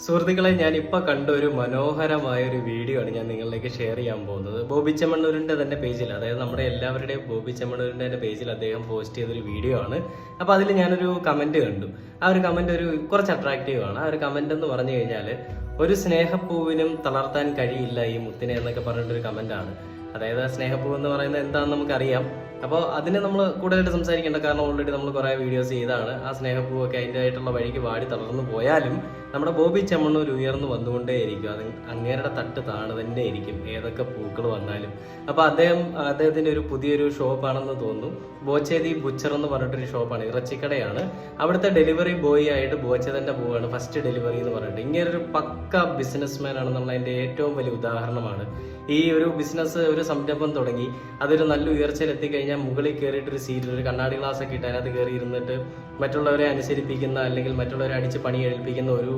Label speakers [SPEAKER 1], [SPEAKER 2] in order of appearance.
[SPEAKER 1] സുഹൃത്തുക്കളെ, ഞാനിപ്പോൾ കണ്ട ഒരു മനോഹരമായ ഒരു വീഡിയോ ആണ് ഞാൻ നിങ്ങളിലേക്ക് ഷെയർ ചെയ്യാൻ പോകുന്നത്. ബോബി ചെമ്മണ്ണൂരിൻ്റെ തന്നെ പേജിൽ, അതായത് നമ്മുടെ എല്ലാവരുടെയും ബോബി ചെമ്മണ്ണൂരിൻ്റെ തന്നെ പേജിൽ അദ്ദേഹം പോസ്റ്റ് ചെയ്തൊരു വീഡിയോ ആണ്. അപ്പോൾ അതിൽ ഞാനൊരു കമൻറ്റ് കണ്ടു. ആ ഒരു കമൻറ്റ് കുറച്ച് അട്രാക്റ്റീവ് ആണ്. ആ ഒരു കമൻറ്റ് എന്ന് പറഞ്ഞു കഴിഞ്ഞാൽ, ഒരു സ്നേഹപ്പൂവിനും തളർത്താൻ കഴിയില്ല ഈ മുത്തിനെ എന്നൊക്കെ പറഞ്ഞിട്ടൊരു കമൻറ്റാണ്. അതായത് സ്നേഹപ്പൂ എന്ന് പറയുന്നത് എന്താണെന്ന് നമുക്കറിയാം. അപ്പോൾ അതിനെ നമ്മൾ കൂടുതലായിട്ട് സംസാരിക്കേണ്ട, കാരണം ഓൾറെഡി നമ്മൾ കുറേ വീഡിയോസ് ചെയ്താണ്. ആ സ്നേഹപ്പൂവൊക്കെ അതിൻ്റെ ആയിട്ടുള്ള വഴിക്ക് വാടി തളർന്നു പോയാലും നമ്മുടെ ബോബി ചെമ്മണ്ണൂർ ഉയർന്നു വന്നുകൊണ്ടേയിരിക്കും. അത് അങ്ങേരുടെ തട്ട് താണ് തന്നെ ആയിരിക്കും ഏതൊക്കെ പൂക്കൾ വന്നാലും. അപ്പോൾ അദ്ദേഹത്തിൻ്റെ ഒരു പുതിയൊരു ഷോപ്പാണെന്ന് തോന്നുന്നു. ബോച്ചേതി ബുച്ചർ എന്ന് പറഞ്ഞിട്ടൊരു ഷോപ്പാണ്, ഇറച്ചിക്കടയാണ്. അവിടുത്തെ ഡെലിവറി ബോയ് ആയിട്ട് ബോച്ചതൻ്റെ പോവാണ് ഫസ്റ്റ് ഡെലിവറി എന്ന് പറഞ്ഞിട്ട്. ഇങ്ങനെ ഒരു പക്ക ബിസിനസ്മാൻ ആണെന്നുള്ളതിൻ്റെ ഏറ്റവും വലിയ ഉദാഹരണമാണ്. ഈ ഒരു ബിസിനസ്, ഒരു സംരംഭം തുടങ്ങി അതൊരു നല്ല ഉയർച്ചയിൽ എത്തിക്കഴിഞ്ഞാൽ മുകളിൽ കയറിയിട്ട് ഒരു സീറ്റിൽ ഒരു കണ്ണാടി ഗ്ലാസ് ഒക്കെ ഇട്ട് അതിനകത്ത് കയറി ഇരുന്നിട്ട് മറ്റുള്ളവരെ അനുസരിപ്പിക്കുന്ന, അല്ലെങ്കിൽ മറ്റുള്ളവരെ അടിച്ച് പണി കഴിപ്പിക്കുന്ന ഒരു